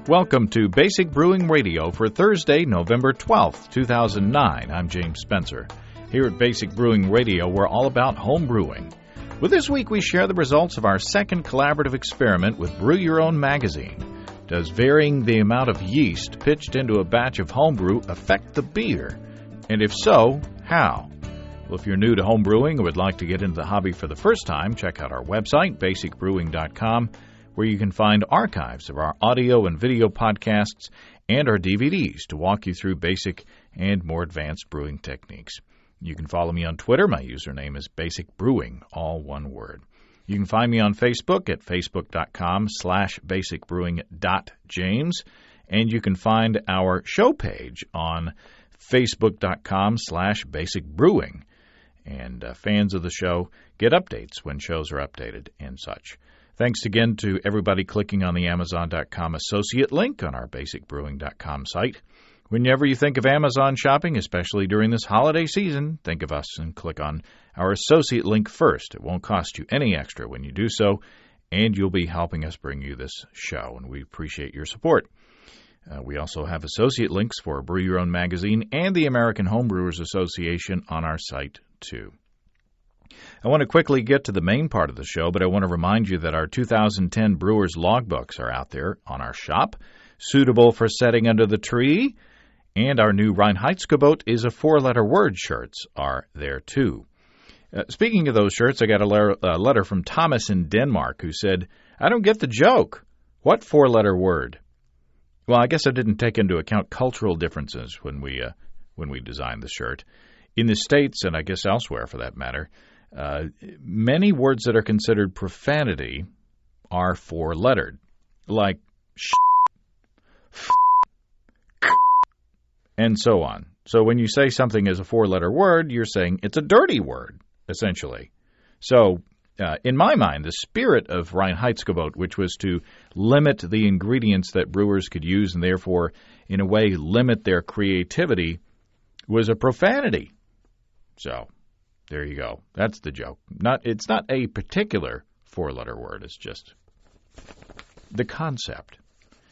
Welcome to Basic Brewing Radio for Thursday, November 12th, 2009. I'm James Spencer. Here at Basic Brewing Radio, we're all about home brewing. Well, this week we share the results of our second collaborative experiment with Brew Your Own Magazine. Does varying the amount of yeast pitched into a batch of homebrew affect the beer? And if so, how? Well, if you're new to home brewing or would like to get into the hobby for the first time, check out our website, basicbrewing.com, where you can find archives of our audio and video podcasts and our DVDs to walk you through basic and more advanced brewing techniques. You can follow me on Twitter. My username is Basic Brewing, all one word. You can find me on Facebook at facebook.com/basicbrewing.james, and you can find our show page on facebook.com/basicbrewing. And fans of the show get updates when shows are updated and such. Thanks again to everybody clicking on the Amazon.com associate link on our basicbrewing.com site. Whenever you think of Amazon shopping, especially during this holiday season, think of us and click on our associate link first. It won't cost you any extra when you do so, and you'll be helping us bring you this show, and we appreciate your support. We also have associate links for Brew Your Own Magazine and the American Homebrewers Association on our site, too. I want to quickly get to the main part of the show, but I want to remind you that our 2010 Brewers Logbooks are out there on our shop, suitable for setting under the tree, and our new Reinheitsgebot is a four-letter word shirts are there, too. Speaking of those shirts, I got a letter from Thomas in Denmark who said, "I don't get the joke. What four-letter word?" Well, I guess I didn't take into account cultural differences when we designed the shirt. In the States, and I guess elsewhere for that matter, many words that are considered profanity are four-lettered, like sh, f, k, and so on. So when you say something is a four-letter word, you're saying it's a dirty word, essentially. So in my mind, the spirit of Reinheitsgebot, which was to limit the ingredients that brewers could use and therefore, in a way, limit their creativity, was a profanity. So there you go. That's the joke. It's not a particular four-letter word. It's just the concept.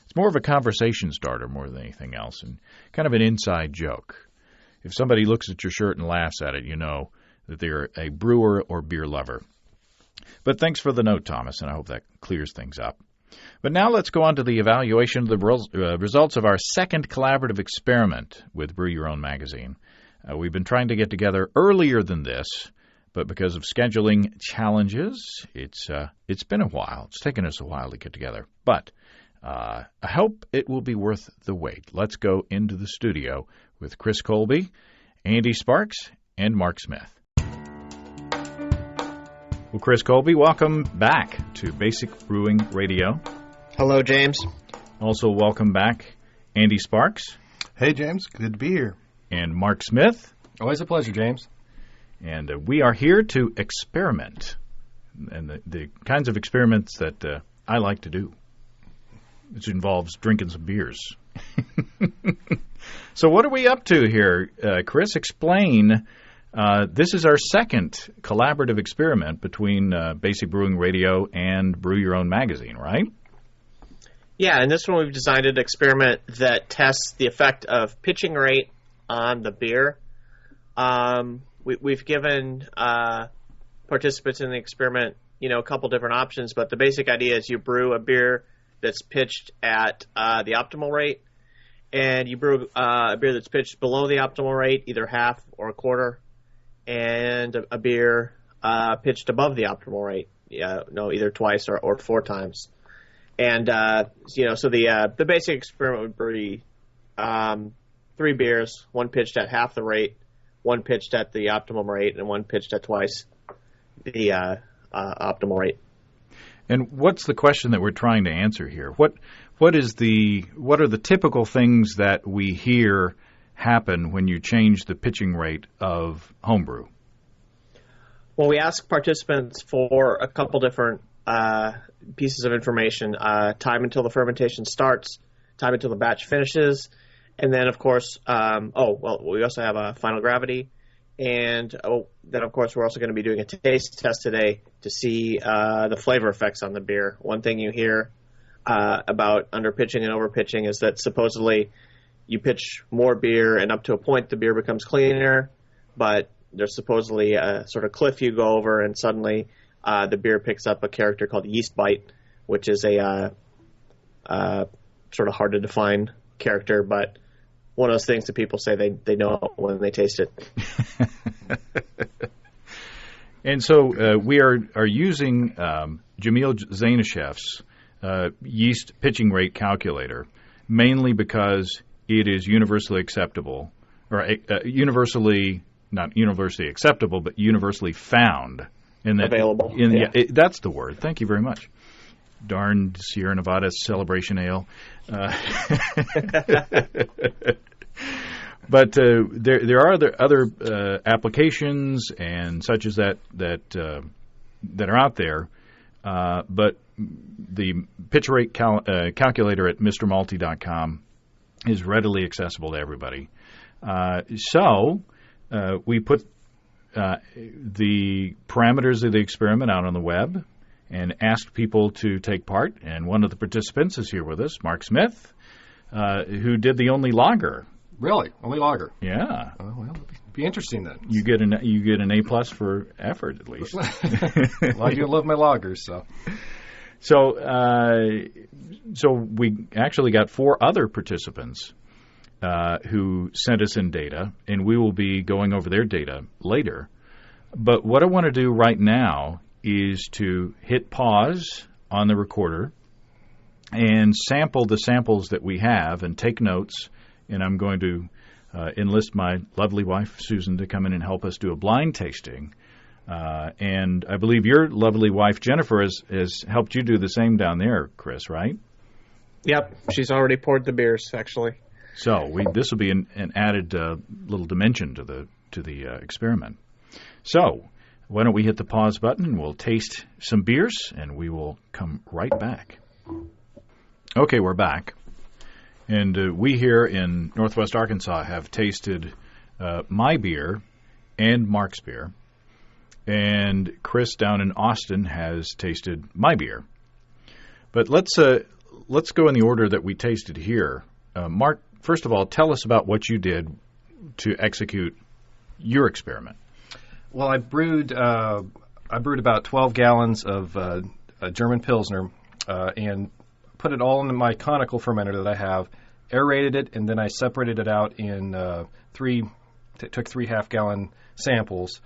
It's more of a conversation starter more than anything else, and kind of an inside joke. If somebody looks at your shirt and laughs at it, you know that they're a brewer or beer lover. But thanks for the note, Thomas, and I hope that clears things up. But now let's go on to the evaluation of the results of our second collaborative experiment with Brew Your Own Magazine. We've been trying to get together earlier than this, but because of scheduling challenges, it's been a while. It's taken us a while to get together. But I hope it will be worth the wait. Let's go into the studio with Chris Colby, Andy Sparks, and Mark Smith. Well, Chris Colby, welcome back to Basic Brewing Radio. Hello, James. Also, welcome back, Andy Sparks. Hey, James. Good to be here. And Mark Smith. Always a pleasure, James. And we are here to experiment, and the kinds of experiments that I like to do, which involves drinking some beers. So what are we up to here, Chris? Explain. This is our second collaborative experiment between Basic Brewing Radio and Brew Your Own Magazine, right? Yeah, and this one we've designed an experiment that tests the effect of pitching rate on the beer. We've given participants in the experiment, a couple different options, but the basic idea is you brew a beer that's pitched at the optimal rate, and you brew a beer that's pitched below the optimal rate, either half or a quarter, and a beer pitched above the optimal rate, either twice or four times. And so the basic experiment would be 3 beers, one pitched at half the rate, one pitched at the optimum rate, and one pitched at twice the optimal rate. And what's the question that we're trying to answer here? What are the typical things that we hear happen when you change the pitching rate of homebrew? Well, we ask participants for a couple different pieces of information: time until the fermentation starts, time until the batch finishes. And then, of course, we also have a final gravity. And then, of course, we're also going to be doing a taste test today to see the flavor effects on the beer. One thing you hear about underpitching and overpitching is that supposedly you pitch more beer, and up to a point the beer becomes cleaner, but there's supposedly a sort of cliff you go over, and suddenly the beer picks up a character called yeast bite, which is a sort of hard to define character, but one of those things that people say they know when they taste it. And so we are using Jamil Zainashev's yeast pitching rate calculator, mainly because it is universally acceptable, or not universally acceptable, but universally found. Available. That's the word. Thank you very much. Darn Sierra Nevada Celebration Ale. But there are other applications and such as that are out there, but the pitch rate calculator at MrMalty.com is readily accessible to everybody. So we put the parameters of the experiment out on the web and asked people to take part. And one of the participants is here with us, Mark Smith, who did the only lager. Really? Only lager? Yeah. Oh, well, it'll be interesting then. You get an A+ for effort, at least. Well, I do love my lagers, so. So we actually got 4 other participants who sent us in data, and we will be going over their data later. But what I want to do right now is to hit pause on the recorder and sample the samples that we have and take notes. And I'm going to enlist my lovely wife, Susan, to come in and help us do a blind tasting. And I believe your lovely wife, Jennifer, has helped you do the same down there, Chris, right? Yep. She's already poured the beers, actually. So this will be an added little dimension to the experiment. So why don't we hit the pause button, and we'll taste some beers, and we will come right back. Okay, we're back. And we here in Northwest Arkansas have tasted my beer and Mark's beer. And Chris down in Austin has tasted my beer. But let's go in the order that we tasted here. Mark, first of all, tell us about what you did to execute your experiment. Well, I brewed about 12 gallons of a German Pilsner and put it all into my conical fermenter that I have, aerated it, and then I separated it out in took 3 half-gallon samples,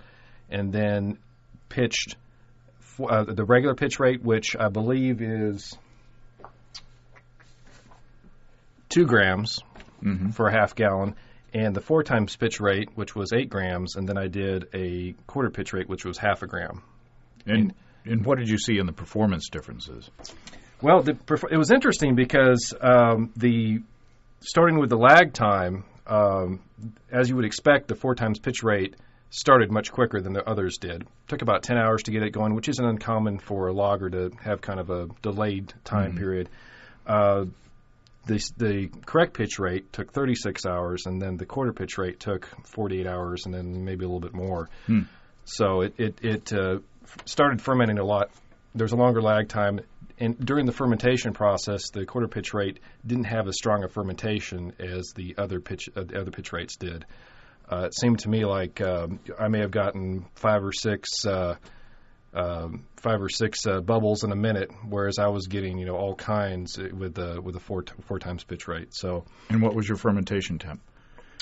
and then pitched the regular pitch rate, which I believe is 2 grams for a half gallon, and the 4 times pitch rate, which was 8 grams, and then I did a quarter pitch rate, which was half a gram. And what did you see in the performance differences? Well, it was interesting because starting with the lag time, as you would expect, the 4 times pitch rate started much quicker than the others did. It took about 10 hours to get it going, which isn't uncommon for a lager to have kind of a delayed time period. The correct pitch rate took 36 hours, and then the quarter pitch rate took 48 hours, and then maybe a little bit more. So it started fermenting a lot. There's a longer lag time. And during the fermentation process, the quarter pitch rate didn't have as strong a fermentation as the other pitch rates did. It seemed to me like I may have gotten 5 or 6 bubbles in a minute, whereas I was getting all kinds with the 4 times pitch rate. So. And what was your fermentation temp?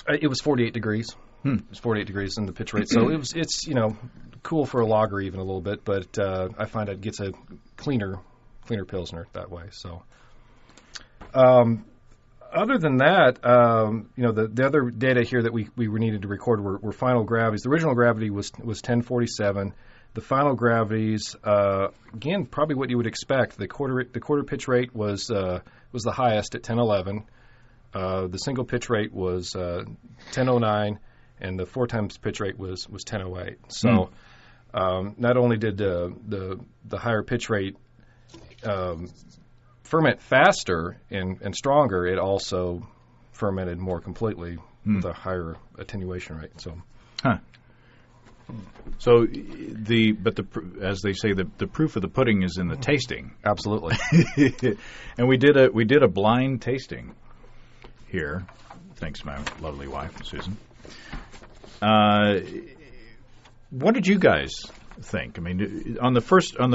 It was 48 degrees. It was 48 degrees in the pitch rate. So it's cool for a lager even a little bit, but I find it gets a cleaner Pilsner that way. So, other than that, the other data here that we needed to record were final gravities. The original gravity was 1047. The final gravities, again, probably what you would expect. The quarter pitch rate was the highest at 1011. The single pitch rate was 1009, and the 4 times pitch rate was 1008. So, not only did the higher pitch rate ferment faster and stronger, it also fermented more completely with a higher attenuation rate. So, So as they say, the proof of the pudding is in the tasting. Absolutely. And we did a blind tasting here, thanks to my lovely wife, Susan. What did you guys think? I mean, on the first one,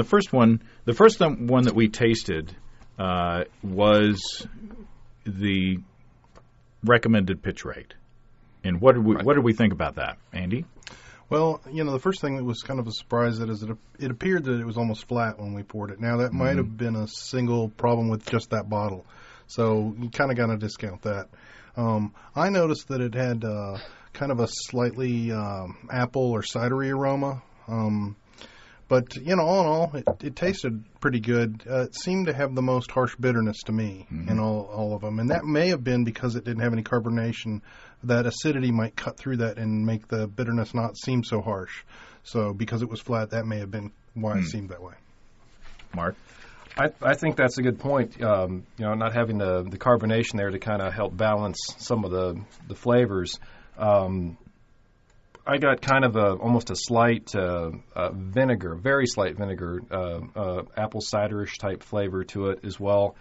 the first one that we tasted was the recommended pitch rate. And what did we think about that, Andy? Well, the first thing that was kind of a surprise is that it appeared that it was almost flat when we poured it. Now, that might have been a single problem with just that bottle, so you kind of got to discount that. I noticed that it had kind of a slightly apple or cidery aroma, but all in all, it tasted pretty good. It seemed to have the most harsh bitterness to me in all of them, and that may have been because it didn't have any carbonation. That acidity might cut through that and make the bitterness not seem so harsh. So because it was flat, that may have been why it seemed that way. Mark? I think that's a good point. Not having the carbonation there to kind of help balance some of the flavors. I got kind of almost a slight vinegar, very slight vinegar, apple ciderish type flavor to it as well.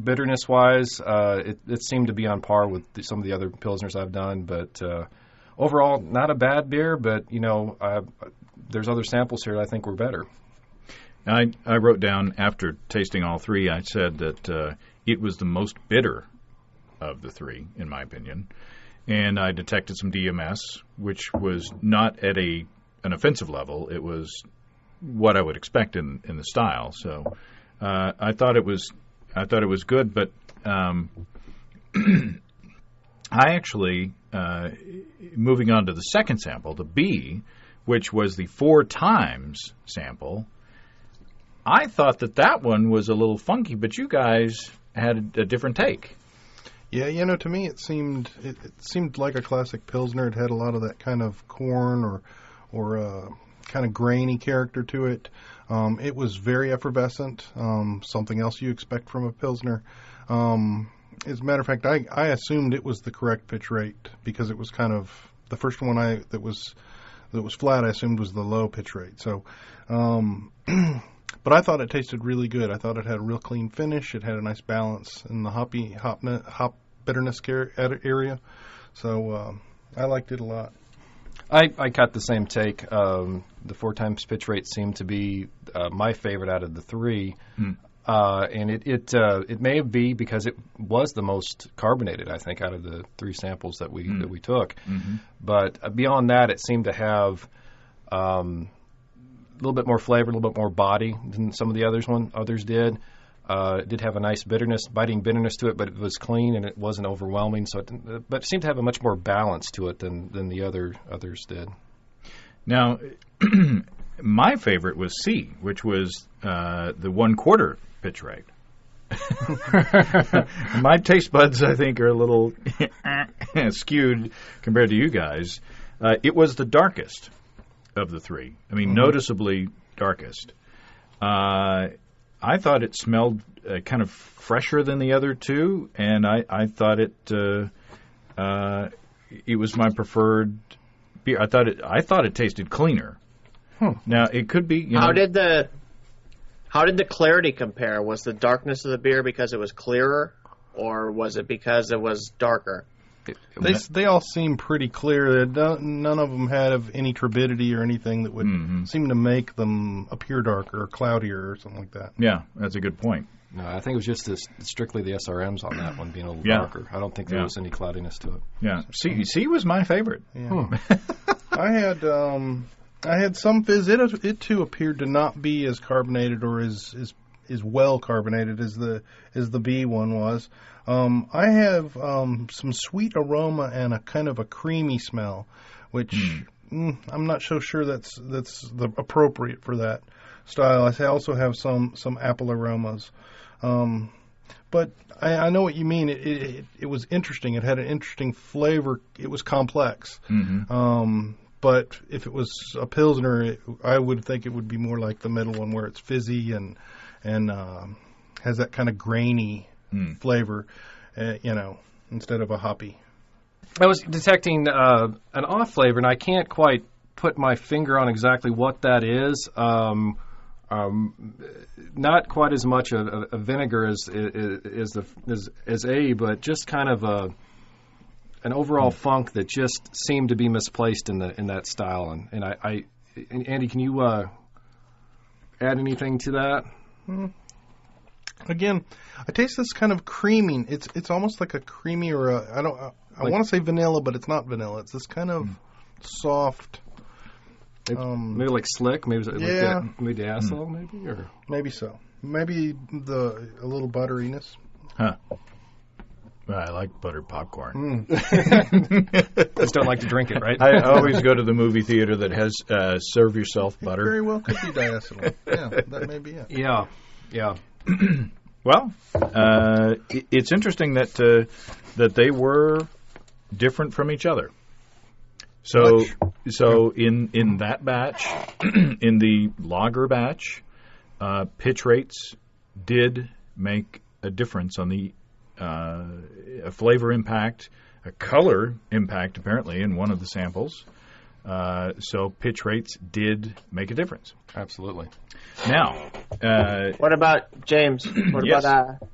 Bitterness-wise, it seemed to be on par with some of the other Pilsners I've done, but overall, not a bad beer, but, there's other samples here that I think were better. I wrote down, after tasting all three, I said that it was the most bitter of the three, in my opinion, and I detected some DMS, which was not at an offensive level. It was what I would expect in the style, so I thought it was good, but I actually, moving on to the second sample, the B, which was the 4 times sample, I thought that one was a little funky, but you guys had a different take. Yeah, to me it seemed like a classic Pilsner. It had a lot of that kind of corn or kind of grainy character to it. It was very effervescent, something else you expect from a Pilsner. As a matter of fact, I assumed it was the correct pitch rate because it was kind of the first one that was flat. I assumed was the low pitch rate. So, but I thought it tasted really good. I thought it had a real clean finish. It had a nice balance in the hop bitterness area. So I liked it a lot. I got the same take. The 4 times pitch rate seemed to be my favorite out of the 3, and it may be because it was the most carbonated, I think, out of the 3 samples that we took. Mm-hmm. But beyond that, it seemed to have a little bit more flavor, a little bit more body than some of the others did. It did have a nice biting bitterness to it, but it was clean and it wasn't overwhelming. But it seemed to have a much more balance to it than the others did. Now, my favorite was C, which was the 1/4 pitch rate. My taste buds, I think, are a little skewed compared to you guys. It was the darkest of the 3. I mean, noticeably darkest. I thought it smelled kind of fresher than the other 2, and I thought it was my preferred beer. I thought it tasted cleaner. Now it could be. How did the clarity compare? Was the darkness of the beer because it was clearer, or was it because it was darker? They all seem pretty clear. None of them had any turbidity or anything that would seem to make them appear darker or cloudier or something like that. Yeah, that's a good point. No, I think it was just strictly the SRMs on that one being a little darker. I don't think there was any cloudiness to it. Yeah, C was my favorite. Yeah. I had some fizz. It too appeared to not be as carbonated or as well carbonated as the B one was. I have some sweet aroma and a kind of a creamy smell, which I'm not so sure that's the appropriate for that style. I also have some apple aromas, but I know what you mean. It was interesting. It had an interesting flavor. It was complex. But if it was a Pilsner, I would think it would be more like the middle one where it's fizzy and has that kind of grainy flavor, instead of a hoppy. I was detecting an off flavor, and I can't quite put my finger on exactly what that is. Not quite as much a vinegar as A, but just kind of an overall funk that just seemed to be misplaced in that style. And Andy, can you add anything to that? Again, I taste this kind of creamy. It's almost like a creamy or I want to say vanilla, but it's not vanilla. It's this kind of soft. Maybe like slick, maybe maybe diacetyl, maybe, or maybe so. Maybe a little butteriness. Huh. I like buttered popcorn. Just don't like to drink it, right? I always go to the movie theater that has serve yourself butter. It very well could be diacetyl. Yeah, that may be it. Yeah. Well, it's interesting that they were different from each other. So in that batch, in the lager batch, pitch rates did make a difference on the a flavor impact, a color impact apparently in one of the samples. So pitch rates did make a difference. Absolutely. Now, what about James? What yes. about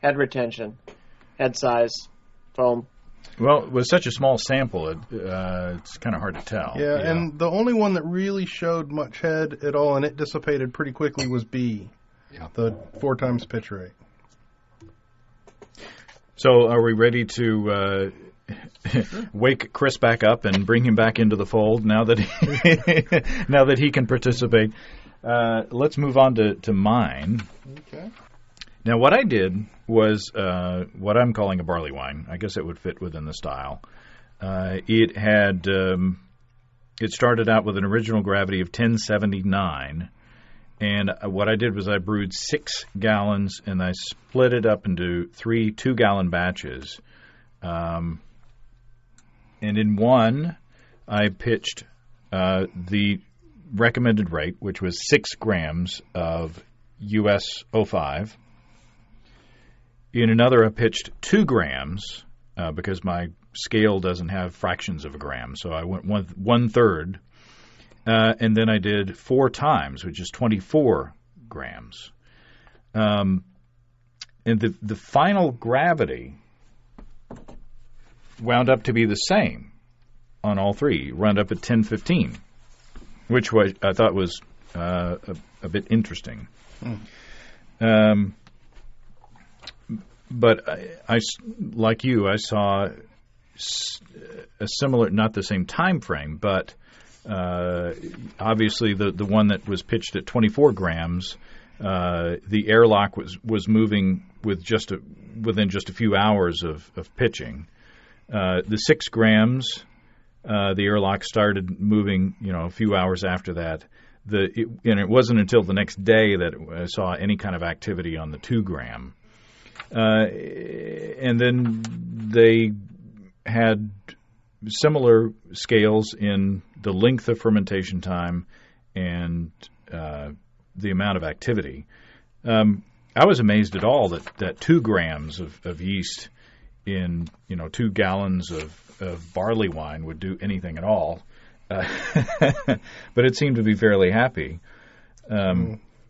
head retention, head size, foam? Well, with such a small sample, it's kind of hard to tell. Yeah, and the only one that really showed much head at all, and it dissipated pretty quickly, was B. Yeah. The 4 times pitch rate. So, are we ready to wake Chris back up and bring him back into the fold now that he can participate? Let's move on to mine. Okay. Now, what I did was what I'm calling a barley wine. I guess it would fit within the style. It started out with an original gravity of 1079, and what I did was I brewed 6 gallons, and I split it up into 3 2-gallon batches. And in one, I pitched the recommended rate, which was 6 grams of US 05. In another, I pitched 2 grams because my scale doesn't have fractions of a gram, so I went 1/3. And then I did 4 times, which is 24 grams. And the final gravity wound up to be the same on all 3. Wound up at 1015, which I thought was a bit interesting. But I, like you, I saw a similar, not the same time frame, but obviously the one that was pitched at 24 grams, the airlock was moving within just a few hours of pitching. The 6 grams, the airlock started moving, a few hours after that. And it wasn't until the next day that I saw any kind of activity on the 2 gram. And then they had similar scales in the length of fermentation time and the amount of activity. I was amazed at all that 2 grams of yeast in 2 gallons of barley wine would do anything at all. But it seemed to be fairly happy.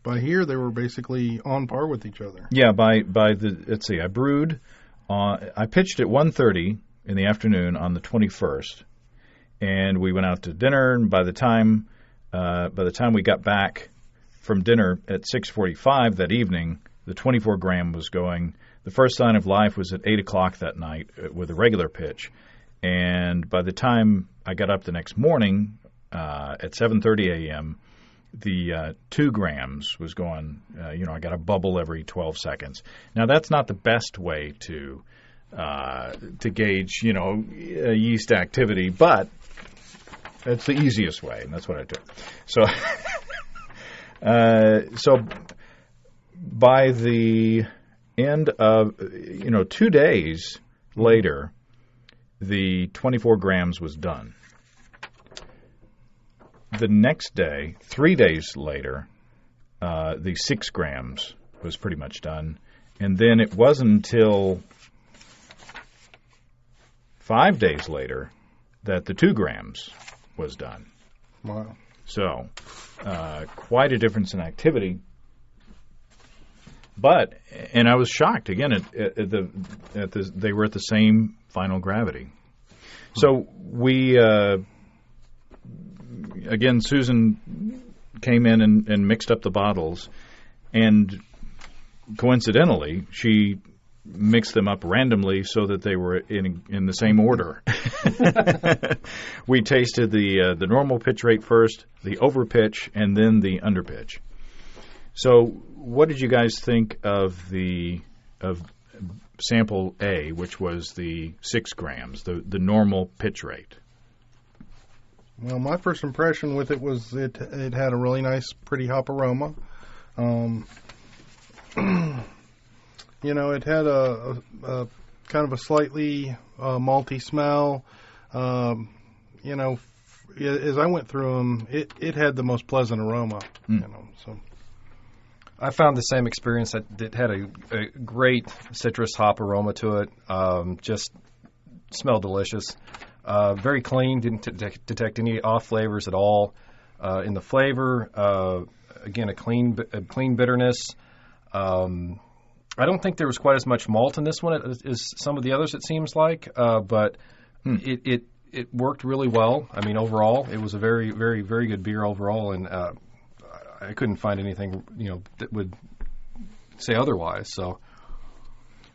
By here, they were basically on par with each other. Yeah, let's see, I brewed, I pitched at 1:30 in the afternoon on the 21st, and we went out to dinner, and by the time we got back from dinner at 6:45 that evening, the 24 gram was going. The first sign of life was at 8 o'clock that night with a regular pitch, and by the time I got up the next morning at 7:30 a.m., the 2 grams was going, I got a bubble every 12 seconds. Now, that's not the best way to gauge, yeast activity, but it's the easiest way, and that's what I did. So, so by the end of, 2 days later, the 24 grams was done. The next day, 3 days later, the 6 grams was pretty much done. And then it wasn't until 5 days later that the 2 grams was done. Wow. So, quite a difference in activity. But, and I was shocked again they were at the same final gravity. So we again, Susan came in and mixed up the bottles, and coincidentally, she mixed them up randomly so that they were in the same order. We tasted the normal pitch rate first, the over pitch, and then the under pitch. So, what did you guys think of sample A, which was the 6 grams, the normal pitch rate? Well, my first impression with it was it had a really nice, pretty hop aroma. It had a kind of a slightly malty smell. As I went through them, it had the most pleasant aroma. So I found the same experience that it had a great citrus hop aroma to it. Just smelled delicious. Very clean. Didn't detect any off flavors at all in the flavor. Again, a clean bitterness. I don't think there was quite as much malt in this one as some of the others, it seems like, but it worked really well. I mean, overall, it was a very, very, very good beer overall, and I couldn't find anything that would say otherwise. So,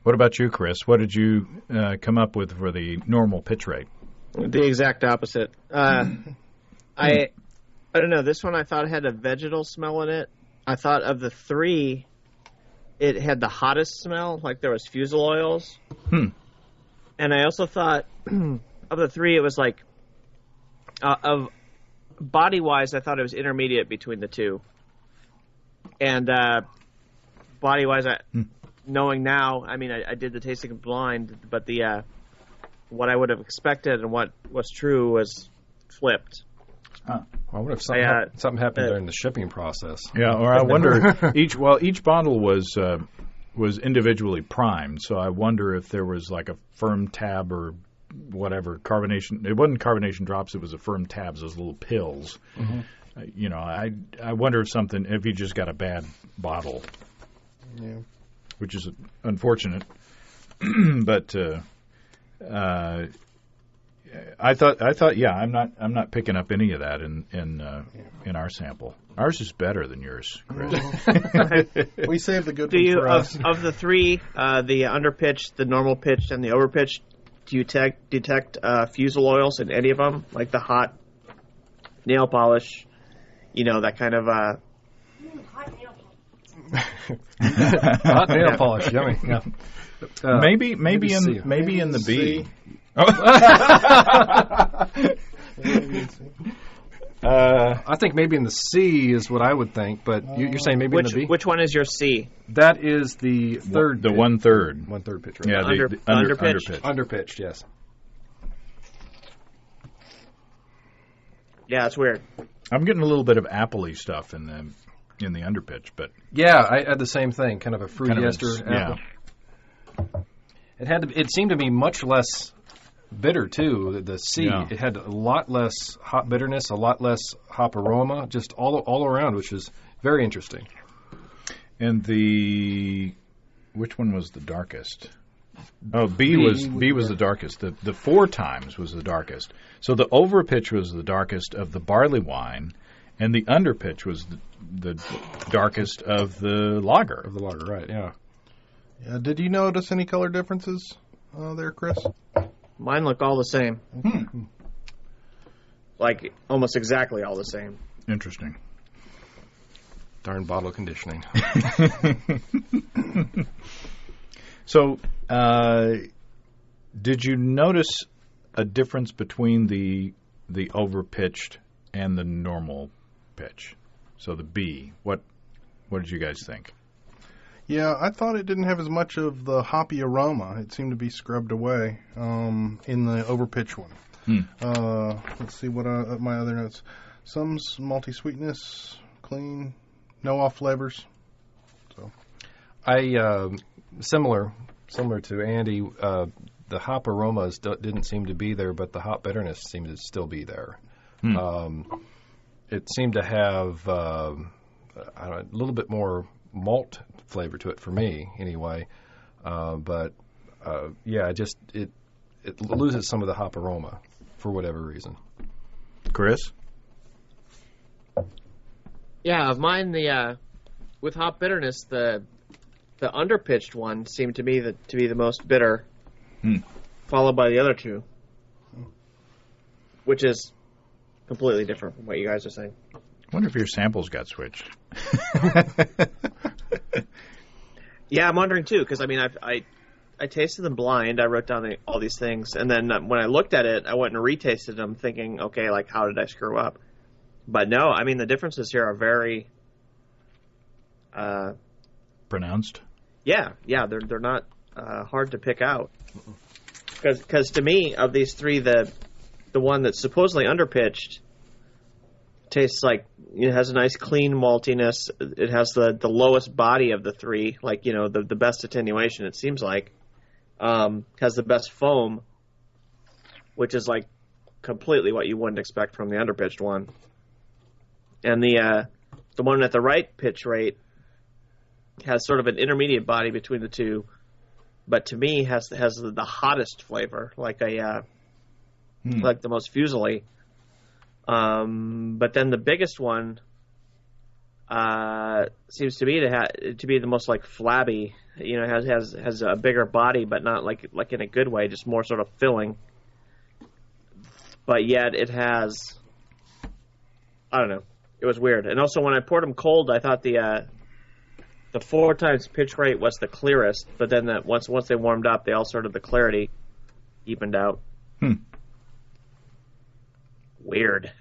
what about you, Chris? What did you come up with for the normal pitch rate? The exact opposite. I don't know. This one I thought had a vegetal smell in it. I thought of the 3. It had the hottest smell, like there was fusel oils. And I also thought, of the 3, it was like, of body-wise, I thought it was intermediate between the 2. And body-wise, knowing now, I mean, I did the tasting blind, but what I would have expected and what was true was flipped. I wonder if something happened during the shipping process. Yeah, or I wonder each bottle was individually primed, so I wonder if there was like a firm tab or whatever carbonation. It wasn't carbonation drops; it was a firm tabs, those little pills. Mm-hmm. I wonder if you just got a bad bottle, which is unfortunate. But I thought, yeah, I'm not picking up any of that in our sample. Ours is better than yours, Chris. We saved the good one for us. Of the 3, the underpitch, the normal pitch, and the overpitch, do you detect fusel oils in any of them, like the hot nail polish? That kind of. Hot nail polish. Hot nail polish, yummy. Yeah. Maybe in the B. I think maybe in the C is what I would think, but you're saying maybe in the B? Which one is your C? That is the third. The 1/3. 1/3 pitch rate. Yeah, the underpitched. Underpitched, yes. Yeah, it's weird. I'm getting a little bit of appley stuff in the underpitch, but yeah, I had the same thing, kind of a fruity ester. Yeah. It seemed to be much less bitter too. The C, It had a lot less hop bitterness, a lot less hop aroma, just all around, which is very interesting. And which one was the darkest? Oh, B was the darkest. The 4 times was the darkest. So the overpitch was the darkest of the barley wine, and the underpitch was the darkest of the lager. Of the lager, right? Yeah. Yeah. Did you notice any color differences there, Chris? Mine look all the same. Like almost exactly all the same. Interesting. Darn bottle conditioning. So, did you notice a difference between the overpitched and the normal pitch? So the B. What did you guys think? Yeah, I thought it didn't have as much of the hoppy aroma. It seemed to be scrubbed away in the overpitch one. Let's see what my other notes. Some malty sweetness, clean, no off flavors. So, I similar to Andy. the hop aromas didn't seem to be there, but the hop bitterness seemed to still be there. It seemed to have a little bit more malt flavor to it for me, anyway. But it loses some of the hop aroma for whatever reason. Chris? Yeah, of mine, with hop bitterness, the underpitched one seemed to me to be the most bitter, followed by the other two, which is completely different from what you guys are saying. I wonder if your samples got switched. Yeah, I'm wondering too, because I mean, I tasted them blind. I wrote down all these things, and then when I looked at it, I went and retasted them, thinking, okay, like how did I screw up? But no, I mean the differences here are very pronounced. Yeah, they're not hard to pick out. Because to me, of these three, the one that's supposedly underpitched tastes like it has a nice clean maltiness. It has the lowest body of the three, like the best attenuation. It seems like has the best foam, which is like completely what you wouldn't expect from the underpitched one. And the one at the right pitch rate has sort of an intermediate body between the two, but to me has the hottest flavor, like like the most fusily. But then the biggest one seems to be to be the most like flabby. Has a bigger body, but not like in a good way, just more sort of filling. But yet it has, I don't know. It was weird. And also when I poured them cold, I thought the 4 times pitch rate was the clearest, but then once they warmed up, the clarity evened out. Weird.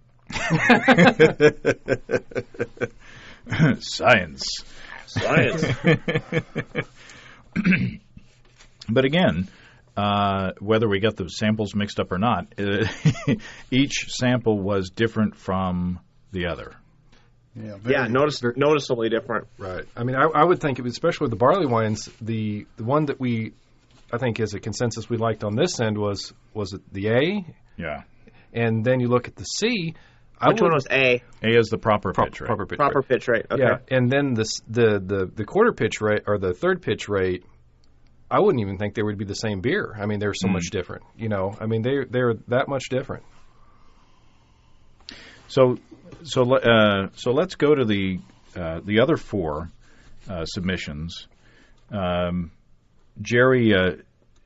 Science. But again, whether we got the samples mixed up or not, each sample was different from the other. Yeah, noticeably different. Right. I mean, I would think, especially with the barley wines, the one that I think as a consensus we liked on this end was it the A? Yeah. And then you look at the C. Which one was A? A is the proper pitch rate. Proper pitch rate. Okay. Yeah. And then the quarter pitch rate or the third pitch rate, I wouldn't even think they would be the same beer. I mean, they're so much different. I mean, they're that much different. So let's go to the other 4 submissions. Jerry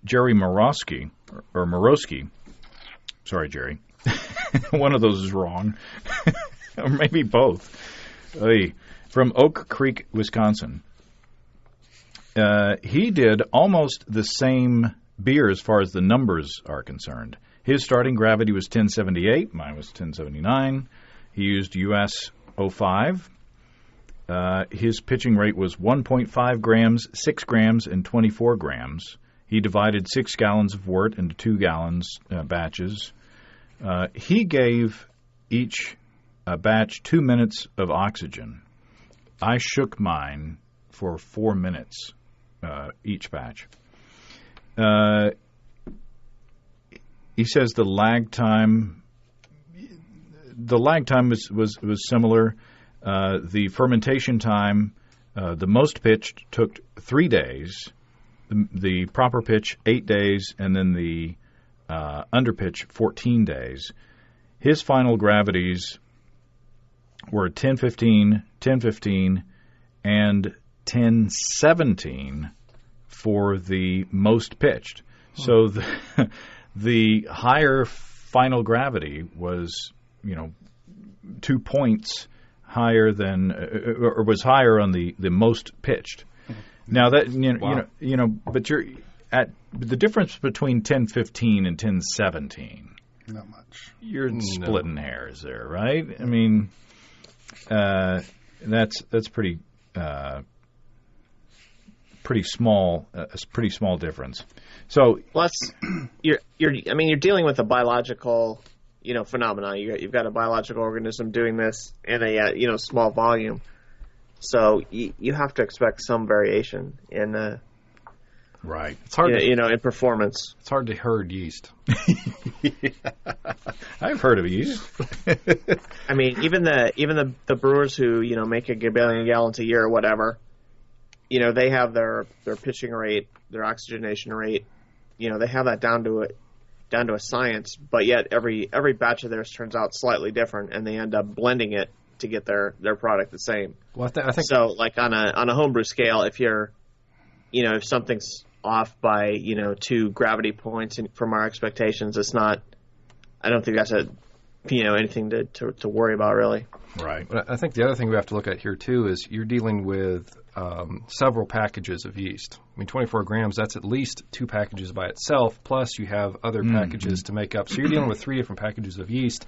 Morosky or Morosky. Sorry, Jerry. One of those is wrong, or maybe both. From Oak Creek, Wisconsin. He did almost the same beer as far as the numbers are concerned. His starting gravity was 1078. Mine was 1079. He used US 05. His pitching rate was 1.5 grams, 6 grams, and 24 grams. He divided 6 gallons of wort into 2 gallons batches. He gave each batch 2 minutes of oxygen. I shook mine for 4 minutes each batch. He says the lag time was similar. The fermentation time, the most pitched took 3 days, the proper pitch 8 days, and then the underpitch 14 days. His final gravities were 1015, 1015, and 1017 for the most pitched. So the higher final gravity was, 2 points higher than, or was higher on the most pitched. Now that but you're at the difference between 1015 and 1017. Not much. You're splitting hairs there, right? I mean, that's pretty small. A pretty small difference. So plus, you're dealing with a biological, phenomenon. You've got a biological organism doing this in a small volume, so you have to expect some variation in Right. It's hard. In performance. It's hard to herd yeast. I've heard of yeast. I mean, even the brewers who make a billion gallons a year or whatever, they have their pitching rate, their oxygenation rate, they have that down to a science. But yet every batch of theirs turns out slightly different, and they end up blending it to get their product the same. Well, I think so. Like on a homebrew scale, if you're, if something's off by 2 gravity points from our expectations, it's not. I don't think that's anything to worry about really. Right. But I think the other thing we have to look at here too is you're dealing with several packages of yeast. I mean, 24 grams, that's at least 2 packages by itself, plus you have other packages to make up. So you're dealing with 3 different packages of yeast.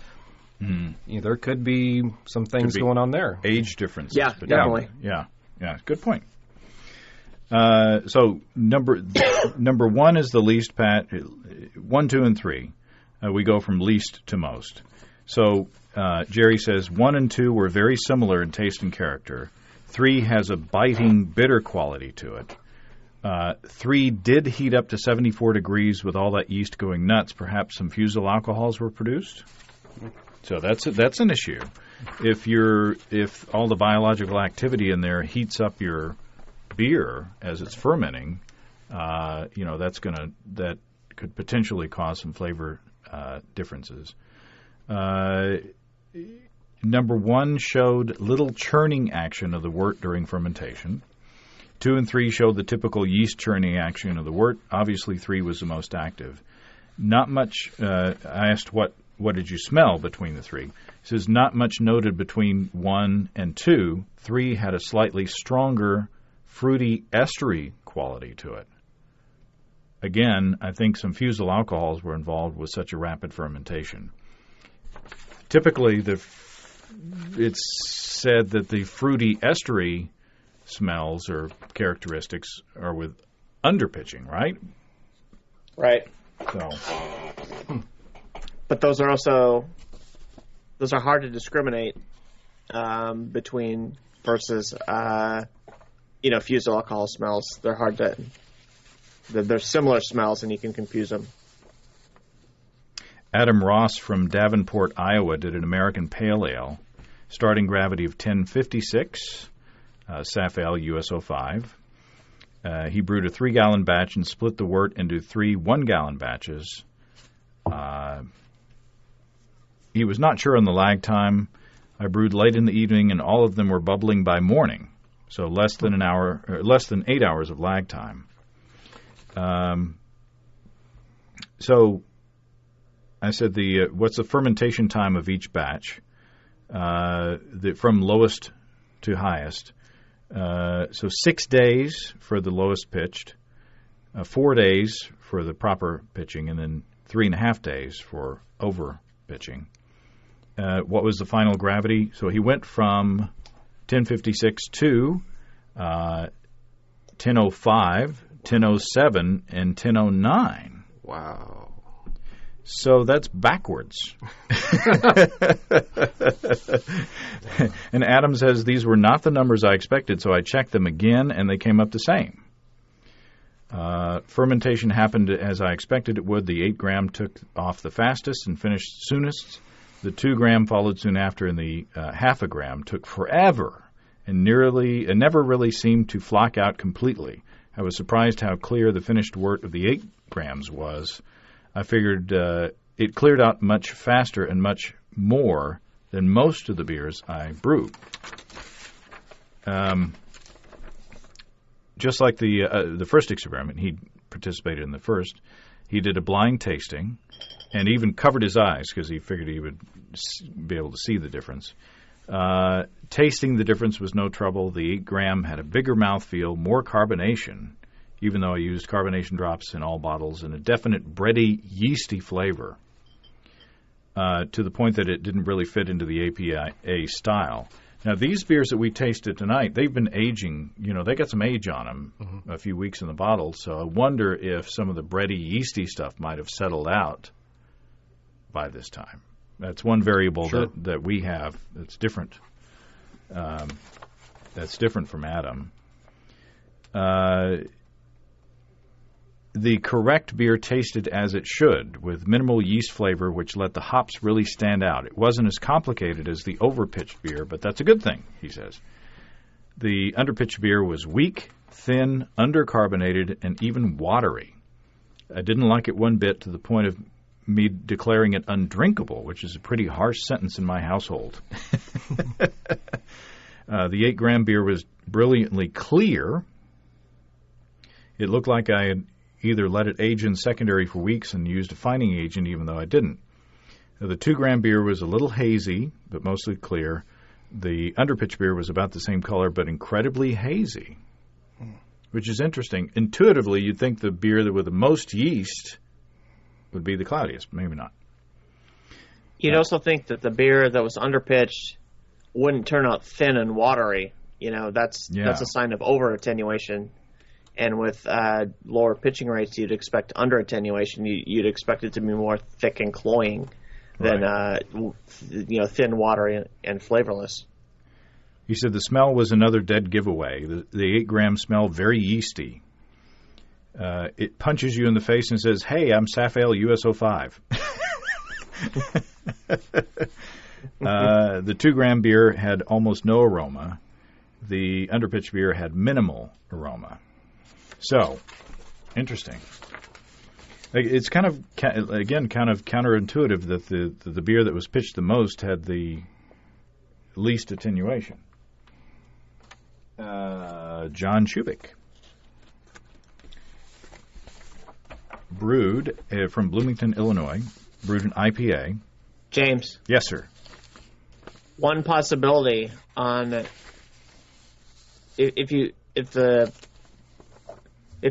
There could be some things going on there. Age differences. Yeah, definitely. Yeah. Good point. So number 1 is the least 1, 2, and 3. We go from least to most. So Jerry says 1 and 2 were very similar in taste and character. 3 has a biting, bitter quality to it. 3 did heat up to 74 degrees with all that yeast going nuts. Perhaps some fusel alcohols were produced. So that's an issue. If all the biological activity in there heats up your beer as it's fermenting, that could potentially cause some flavor differences. Number 1 showed little churning action of the wort during fermentation. 2 and 3 showed the typical yeast churning action of the wort. Obviously, 3 was the most active. Not much. I asked what did you smell between the 3? He says not much noted between 1 and 2. 3 had a slightly stronger fruity estery quality to it. Again, I think some fusel alcohols were involved with such a rapid fermentation. Typically, it's said that the fruity estery smells or characteristics are with underpitching, right? Right. So, but those are hard to discriminate between versus fusel alcohol smells. They're hard to. They're similar smells, and you can confuse them. Adam Ross from Davenport, Iowa, did an American Pale Ale, starting gravity of 1056, SAF Ale USO5. He brewed a 3-gallon batch and split the wort into 3 1-gallon batches. He was not sure on the lag time. I brewed late in the evening, and all of them were bubbling by morning, so less than 8 hours of lag time. So I said, what's the fermentation time of each batch? From lowest to highest. So 6 days for the lowest pitched, 4 days for the proper pitching, and then 3.5 days for over pitching. What was the final gravity? So he went from 1056 to 1005, 1007, and 1009. Wow. So that's backwards. And Adam says, these were not the numbers I expected, so I checked them again, and they came up the same. Fermentation happened as I expected it would. The 8-gram took off the fastest and finished soonest. The 2-gram followed soon after, and the half a gram took forever and never really seemed to flock out completely. I was surprised how clear the finished wort of the 8 grams was. I figured it cleared out much faster and much more than most of the beers I brew. Just like the first experiment, he participated in the first. He did a blind tasting and even covered his eyes because he figured he would be able to see the difference. Tasting the difference was no trouble. The 8-gram had a bigger mouthfeel, more carbonation, even though I used carbonation drops in all bottles, and a definite bready, yeasty flavor, to the point that it didn't really fit into the APA style. Now, these beers that we tasted tonight, they've been aging. They got some age on them, a few weeks in the bottle, so I wonder if some of the bready, yeasty stuff might have settled out by this time. That's one variable that we have that's different. That's different from Adam. the correct beer tasted as it should, with minimal yeast flavor, which let the hops really stand out. It wasn't as complicated as the overpitched beer, but that's a good thing, he says. The underpitched beer was weak, thin, undercarbonated, and even watery. I didn't like it one bit, to the point of me declaring it undrinkable, which is a pretty harsh sentence in my household. The 8-gram beer was brilliantly clear. It looked like I had either let it age in secondary for weeks and used a fining agent, even though I didn't. The 2-gram beer was a little hazy, but mostly clear. The underpitched beer was about the same color, but incredibly hazy, which is interesting. Intuitively, you'd think the beer that with the most yeast would be the cloudiest, but maybe not. You'd also think that the beer that was underpitched wouldn't turn out thin and watery. That's a sign of over attenuation. And with lower pitching rates, you'd expect under attenuation. You'd expect it to be more thick and cloying than thin, watery, and flavorless. He said the smell was another dead giveaway. The 8-gram smell very yeasty. It punches you in the face and says, "Hey, I'm Safale USO5." The 2-gram beer had almost no aroma. The underpitched beer had minimal aroma. So, interesting. It's kind of counterintuitive that the beer that was pitched the most had the least attenuation. John Shubik. Brewed from Bloomington, Illinois. Brewed an IPA. James. Yes, sir. One possibility on if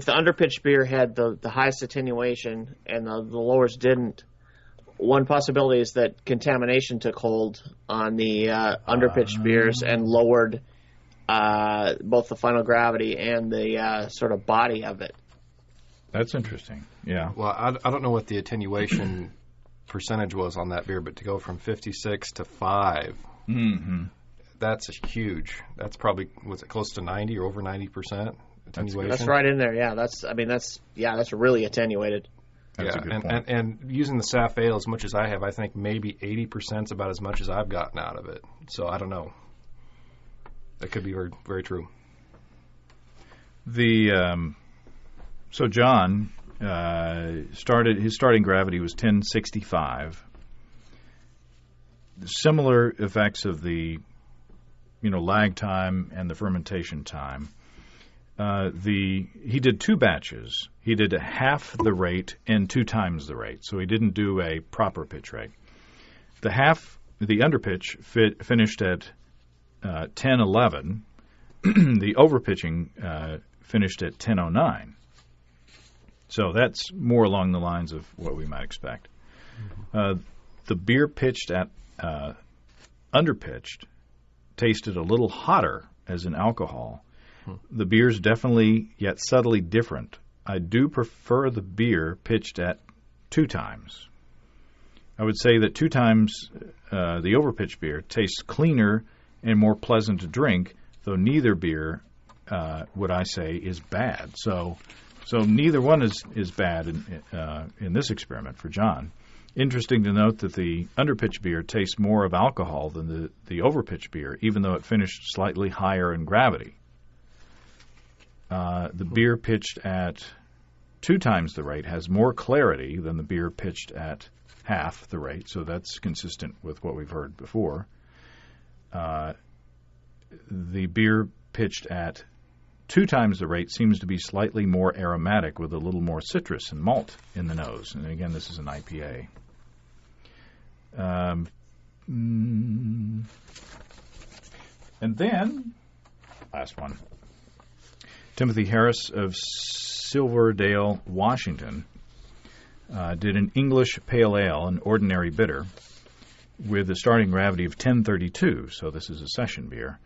the underpitched beer had the highest attenuation and the lowers didn't, one possibility is that contamination took hold on the underpitched beers and lowered both the final gravity and the sort of body of it. That's interesting. Yeah. Well, I don't know what the attenuation percentage was on that beer, but to go from 56 to 5, that's huge. That's probably, was it close to 90 or over 90% attenuation? That's right in there. Yeah, that's really attenuated. That's a good point. And using the SAF ale as much as I have, I think maybe 80% is about as much as I've gotten out of it. So I don't know. That could be very, very true. So John his starting gravity was 1065. Similar effects of the lag time and the fermentation time. He did 2 batches. He did half the rate and 2 times the rate. So he didn't do a proper pitch rate. The underpitch finished at 1011. The overpitching finished at 1009. So that's more along the lines of what we might expect. The beer pitched at underpitched tasted a little hotter as an alcohol. The beer's definitely yet subtly different. I do prefer the beer pitched at 2 times. I would say that 2 times the overpitched beer tastes cleaner and more pleasant to drink, though neither beer would I say is bad. So neither one is bad in this experiment for John. Interesting to note that the underpitched beer tastes more of alcohol than the overpitched beer, even though it finished slightly higher in gravity. The beer pitched at 2 times the rate has more clarity than the beer pitched at half the rate, so that's consistent with what we've heard before. The beer pitched at 2 times the rate seems to be slightly more aromatic with a little more citrus and malt in the nose. And again, this is an IPA. And then, last one. Timothy Harris of Silverdale, Washington, did an English Pale Ale, an ordinary bitter, with a starting gravity of 1032, so this is a session beer.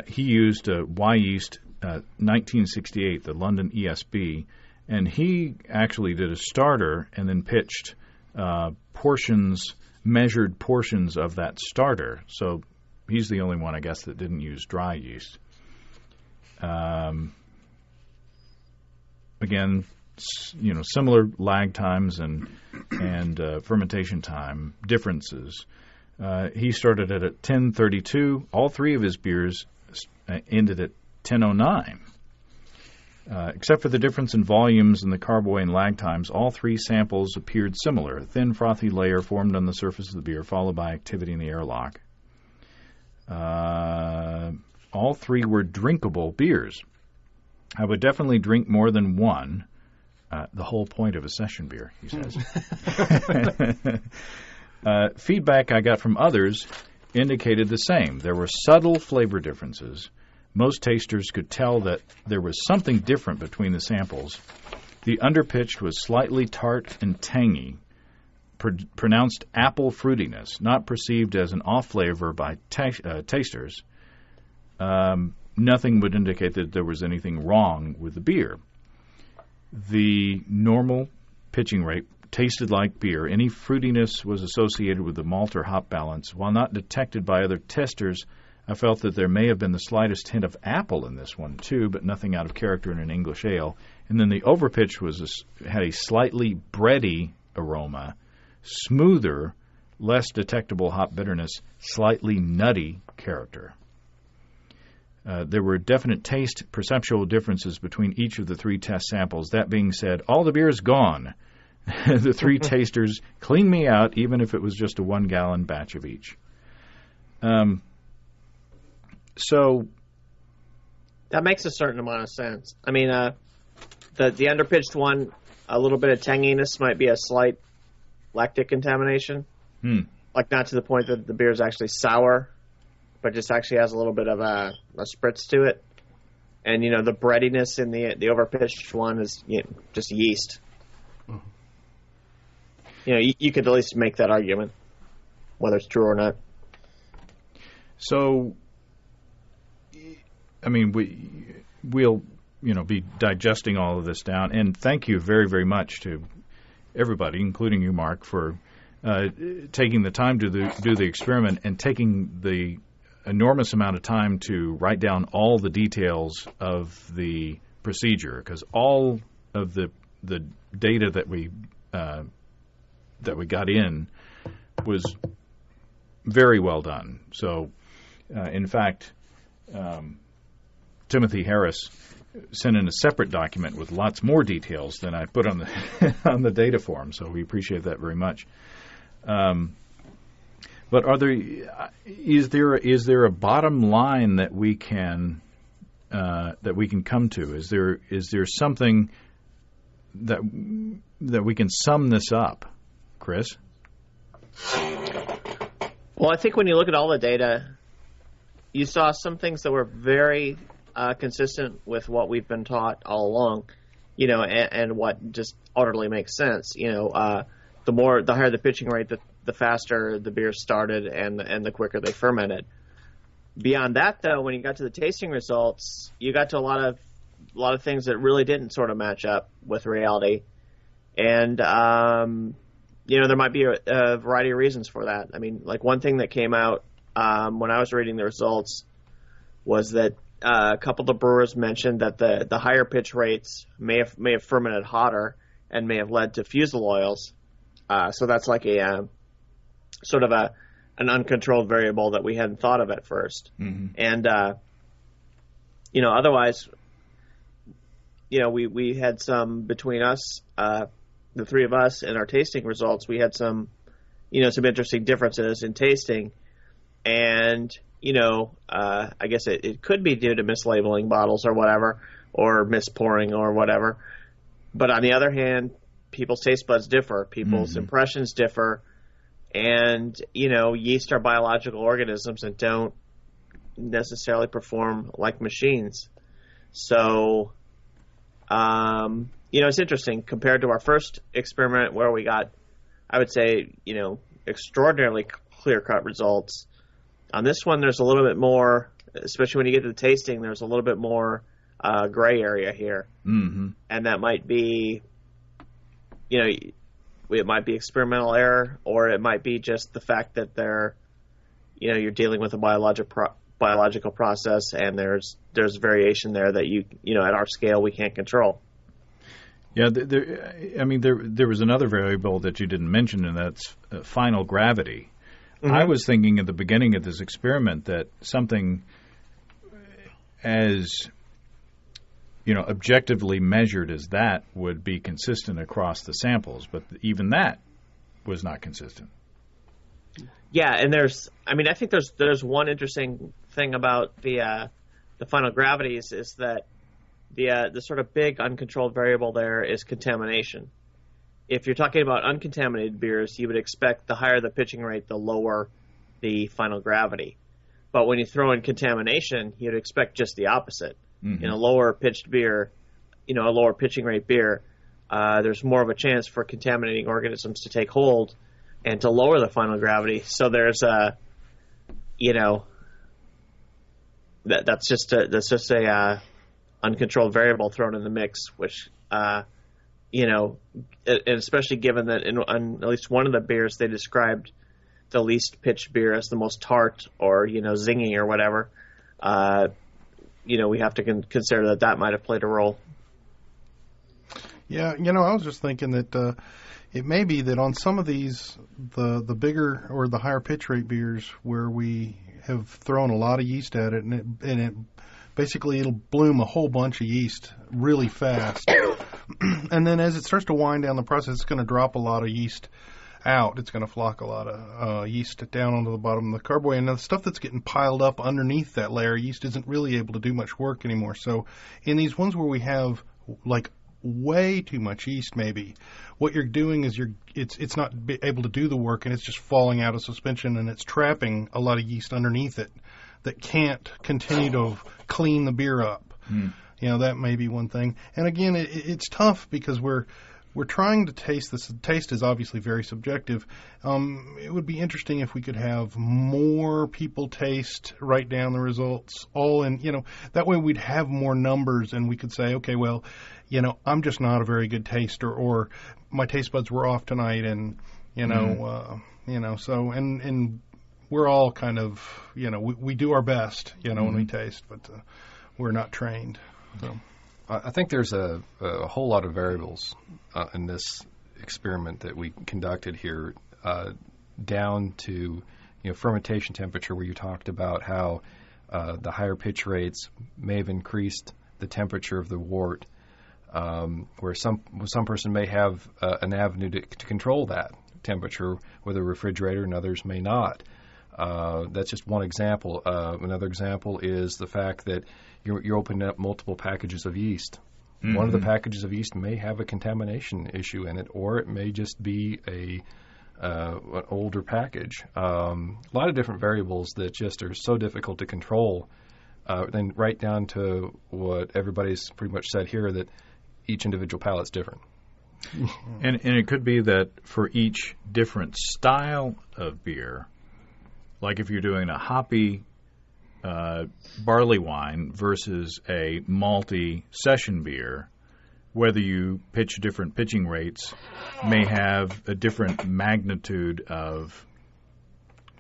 He used Yeast 1968, the London ESB, and he actually did a starter and then pitched measured portions of that starter. So he's the only one, I guess, that didn't use dry yeast. Again, similar lag times and fermentation time differences. He started at 10:32. All three of his beers ended at 10:09. Except for the difference in volumes and the carboy and lag times, all three samples appeared similar. A thin, frothy layer formed on the surface of the beer, followed by activity in the airlock. All three were drinkable beers. I would definitely drink more than one. The whole point of a session beer, he says. Feedback I got from others indicated the same. There were subtle flavor differences. Most tasters could tell that there was something different between the samples. The underpitched was slightly tart and tangy, pronounced apple fruitiness, not perceived as an off flavor by tasters. Nothing would indicate that there was anything wrong with the beer. The normal pitching rate tasted like beer. Any fruitiness was associated with the malt or hop balance. While not detected by other testers, I felt that there may have been the slightest hint of apple in this one, too, but nothing out of character in an English ale. And then the overpitch had a slightly bready aroma, smoother, less detectable hop bitterness, slightly nutty character. There were definite taste perceptual differences between each of the three test samples. That being said, all the beer is gone. The three tasters cleaned me out, even if it was just a 1-gallon batch of each. So that makes a certain amount of sense. I mean, the underpitched one, a little bit of tanginess might be a slight lactic contamination. Like not to the point that the beer is actually sour, but just actually has a little bit of a spritz to it. And, the breadiness in the overpitched one is just yeast. You could at least make that argument, whether it's true or not. So, I mean, we'll be digesting all of this down. And thank you very, very much to everybody, including you, Mark, for taking the time to do the experiment and taking the enormous amount of time to write down all the details of the procedure, because all of the data that we got in was very well done. So, in fact, Timothy Harris sent in a separate document with lots more details than I put on the on the data form. So we appreciate that very much. But is there a bottom line that we can come to? Is there something that we can sum this up, Chris? Well, I think when you look at all the data, you saw some things that were very consistent with what we've been taught all along, and what just utterly makes sense. The higher the pitching rate, the faster the beer started and the quicker they fermented. Beyond that, though, when you got to the tasting results, you got to a lot of things that really didn't sort of match up with reality. And, there might be a variety of reasons for that. I mean, like one thing that came out when I was reading the results was that a couple of the brewers mentioned that the higher pitch rates may have fermented hotter and may have led to fusel oils. So that's like a sort of an uncontrolled variable that we hadn't thought of at first. Mm-hmm. And otherwise, we had some between us, the three of us, and our tasting results. We had some interesting differences in tasting, and I guess it could be due to mislabeling bottles or whatever, or mispouring or whatever. But on the other hand, people's taste buds differ, people's impressions differ, and yeast are biological organisms and don't necessarily perform like machines. So it's interesting compared to our first experiment where we got, I would say, extraordinarily clear-cut results. On this one, there's a little bit more, especially when you get to the tasting, there's a little bit more gray area here. Mm-hmm. And that might be, it might be experimental error, or it might be just the fact that you're dealing with a biological process, and there's variation there that at our scale we can't control. Yeah, there was another variable that you didn't mention, and that's final gravity. Mm-hmm. I was thinking at the beginning of this experiment that something as objectively measured as that would be consistent across the samples, but even that was not consistent. Yeah, and I think there's one interesting thing about the final gravities is that the sort of big uncontrolled variable there is contamination. If you're talking about uncontaminated beers, you would expect the higher the pitching rate, the lower the final gravity. But when you throw in contamination, you'd expect just the opposite. Mm-hmm. In a lower pitched beer, a lower pitching rate beer, there's more of a chance for contaminating organisms to take hold and to lower the final gravity. So there's that's just a uncontrolled variable thrown in the mix, which and especially given that on at least one of the beers they described the least pitched beer as the most tart or zingy or whatever. We have to consider that might have played a role. Yeah, I was just thinking that it may be that on some of these, the bigger or the higher pitch rate beers where we have thrown a lot of yeast at it, and it basically it'll bloom a whole bunch of yeast really fast. And then as it starts to wind down the process, it's going to drop a lot of yeast out. It's going to flock a lot of yeast down onto the bottom of the carboy. And the stuff that's getting piled up underneath that layer of yeast isn't really able to do much work anymore. So in these ones where we have like way too much yeast, maybe what you're doing is it's not able to do the work, and it's just falling out of suspension, and it's trapping a lot of yeast underneath it that can't continue to clean the beer up. That may be one thing. And again, it's tough because we're trying to taste this. Taste is obviously very subjective. It would be interesting if we could have more people taste, write down the results, all in, that way we'd have more numbers and we could say, okay, well, I'm just not a very good taster, or my taste buds were off tonight, and, so, and we're all kind of, we do our best, when we taste, but we're not trained. So. I think there's a whole lot of variables in this experiment that we conducted here, down to fermentation temperature, where you talked about how the higher pitch rates may have increased the temperature of the wort, where some person may have an avenue to control that temperature with a refrigerator, and others may not. That's just one example. Another example is the fact that you're opening up multiple packages of yeast. Mm-hmm. One of the packages of yeast may have a contamination issue in it, or it may just be an older package. A lot of different variables that just are so difficult to control. Then right down to what everybody's pretty much said here, that each individual palate's different. And it could be that for each different style of beer, like if you're doing a hoppy barley wine versus a malty session beer, whether you pitch different pitching rates may have a different magnitude of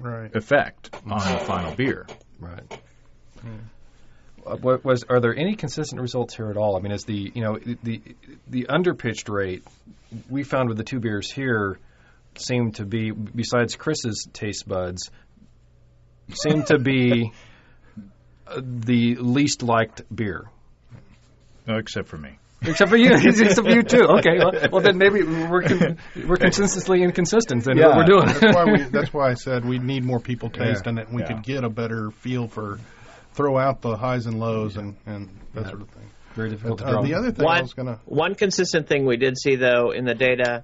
effect on the final beer. Right. Are there any consistent results here at all? I mean, is the underpitched rate we found with the two beers here seemed to be, besides Chris's taste buds, seem to be the least liked beer. No, except for me. Except for you. Except for you too. Okay. Well, then maybe we're consistently inconsistent in what we're doing. That's why I said we need more people tasting it, and we could get a better feel for throw out the highs and lows and that sort of thing. Very difficult to draw. The other thing one consistent thing we did see though in the data,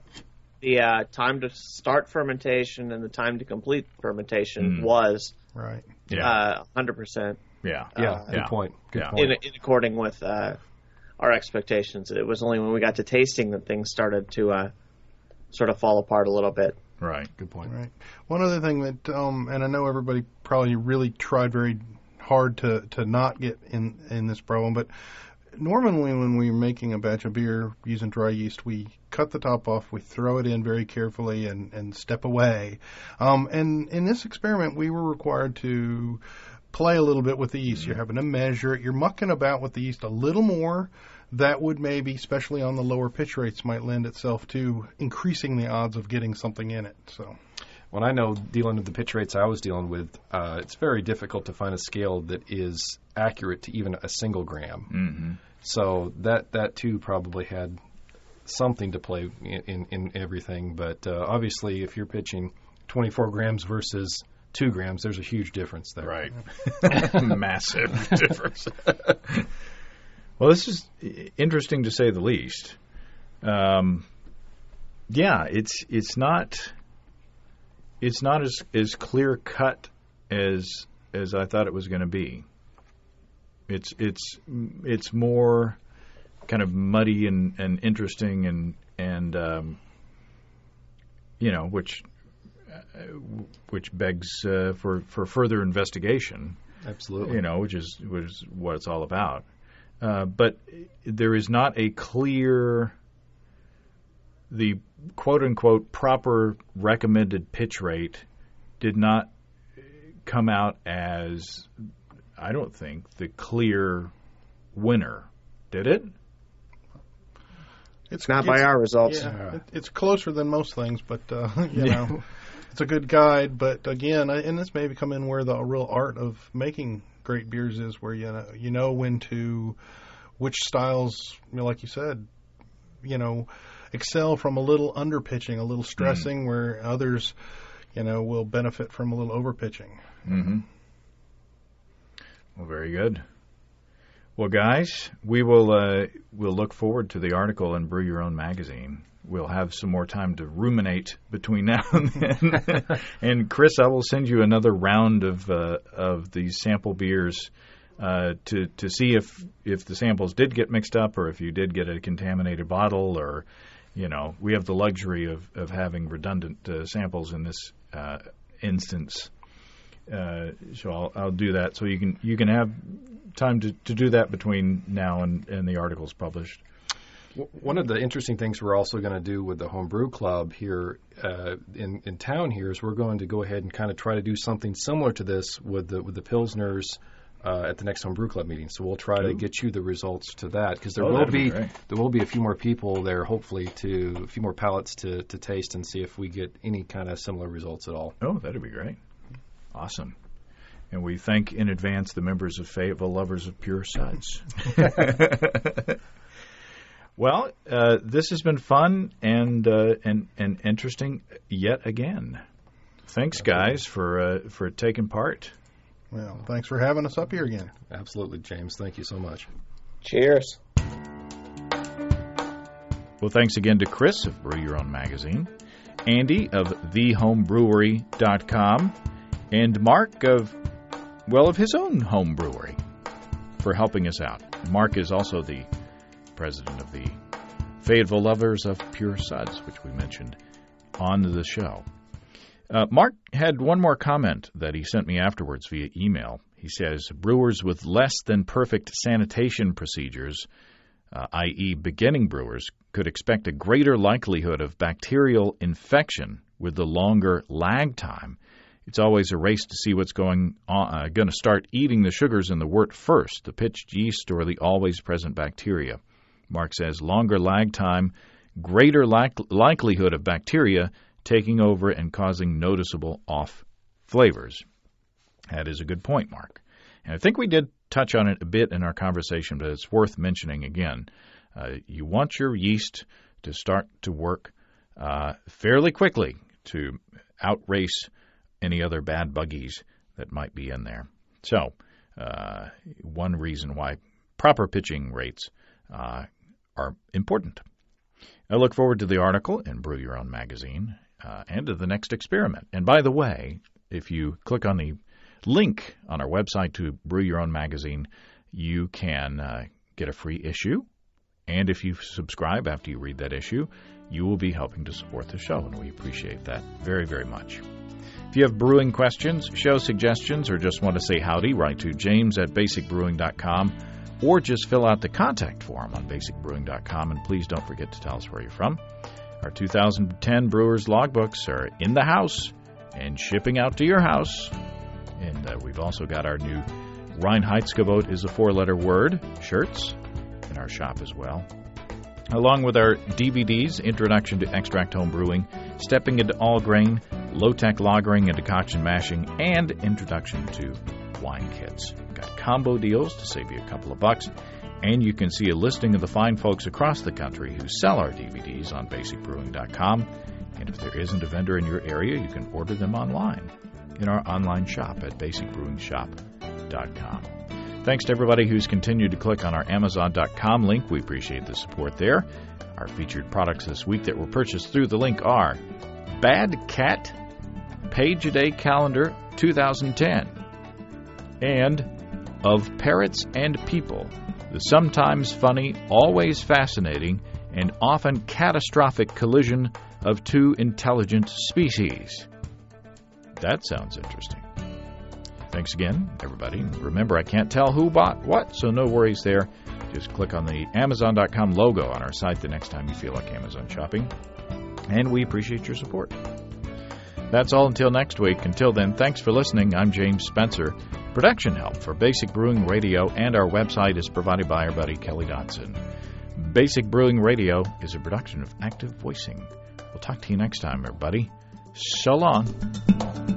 the time to start fermentation and the time to complete fermentation was 100%. Yeah. Good point. In according with our expectations. It was only when we got to tasting that things started to sort of fall apart a little bit. Right. Good point. Right. One other thing that, and I know everybody probably really tried very hard to not get in this problem, but normally when we're making a batch of beer using dry yeast, we cut the top off, we throw it in very carefully and step away. And in this experiment, we were required to play a little bit with the yeast. You're having to measure it. You're mucking about with the yeast a little more. That would maybe, especially on the lower pitch rates, might lend itself to increasing the odds of getting something in it. So, when I know dealing with the pitch rates I was dealing with, it's very difficult to find a scale that is accurate to even a single gram. Mm-hmm. So that too probably had something to play in everything. But obviously, if you're pitching 24 grams versus 2 grams, there's a huge difference there. Right. Massive difference. Well, this is interesting to say the least. Yeah, it's not as clear cut as I thought it was going to be. It's more kind of muddy and interesting and which begs for further investigation. Absolutely. Which is what it's all about. But there is not a clear, the quote-unquote proper recommended pitch rate did not come out as, I don't think, the clear winner. Did it? It's not by our results. Yeah, it's closer than most things, but, it's a good guide. But, again, and this may come in where the real art of making great beers is, where you know when to, which styles, like you said, excel from a little under pitching, a little stressing, where others, will benefit from a little over pitching. Mm-hmm. Well, very good. Well, guys, we'll look forward to the article in Brew Your Own Magazine. We'll have some more time to ruminate between now and then. And Chris, I will send you another round of these sample beers to see if the samples did get mixed up, or if you did get a contaminated bottle, or we have the luxury of having redundant samples in this instance. So I'll do that, so you can have time to do that between now and the article's published. One of the interesting things we're also going to do with the Homebrew Club here in town here is we're going to go ahead and kind of try to do something similar to this with the Pilsners at the next Homebrew Club meeting. So we'll try to get you the results to that, because there will be a few more people there, hopefully, a few more palates to taste and see if we get any kind of similar results at all. Oh, that'd be great. Awesome. And we thank in advance the members of Fayetteville Lovers of Pure Suds. Well, this has been fun and interesting yet again. Thanks, guys, for taking part. Well, thanks for having us up here again. Absolutely, James. Thank you so much. Cheers. Well, thanks again to Chris of Brew Your Own Magazine, Andy of thehomebrewery.com, and Mark of his own home brewery for helping us out. Mark is also the president of the Fayetteville Lovers of Pure Suds, which we mentioned on the show. Mark had one more comment that he sent me afterwards via email. He says, brewers with less than perfect sanitation procedures, i.e. beginning brewers, could expect a greater likelihood of bacterial infection with the longer lag time. It's always a race to see what's going to start eating the sugars in the wort first, the pitched yeast or the always present bacteria. Mark says longer lag time, greater likelihood of bacteria taking over and causing noticeable off flavors. That is a good point, Mark. And I think we did touch on it a bit in our conversation, but it's worth mentioning again. You want your yeast to start to work fairly quickly to outrace any other bad buggies that might be in there. So, one reason why proper pitching rates are important. I look forward to the article in Brew Your Own Magazine and to the next experiment. And by the way, if you click on the link on our website to Brew Your Own Magazine, you can get a free issue. And if you subscribe after you read that issue, you will be helping to support the show, and we appreciate that very, very much. If you have brewing questions, show suggestions, or just want to say howdy, write to james@basicbrewing.com, or just fill out the contact form on basicbrewing.com, and please don't forget to tell us where you're from. Our 2010 Brewers Logbooks are in the house and shipping out to your house And we've also got our new Reinheitsgebot is a 4-letter word shirts in our shop as well. Along with our DVDs, Introduction to Extract Home Brewing, Stepping into All Grain, Low-Tech Lagering and Decoction Mashing, and Introduction to Wine Kits. We've got combo deals to save you a couple of bucks, and you can see a listing of the fine folks across the country who sell our DVDs on basicbrewing.com. And if there isn't a vendor in your area, you can order them online in our online shop at basicbrewingshop.com. Thanks to everybody who's continued to click on our Amazon.com link. We appreciate the support there. Our featured products this week that were purchased through the link are Bad Cat Page a Day Calendar 2010 and Of Parrots and People, the sometimes funny, always fascinating, and often catastrophic collision of two intelligent species. That sounds interesting. Thanks again, everybody. Remember, I can't tell who bought what, so no worries there. Just click on the Amazon.com logo on our site the next time you feel like Amazon shopping. And we appreciate your support. That's all until next week. Until then, thanks for listening. I'm James Spencer. Production help for Basic Brewing Radio and our website is provided by our buddy Kelly Dodson. Basic Brewing Radio is a production of Active Voicing. We'll talk to you next time, everybody. So long.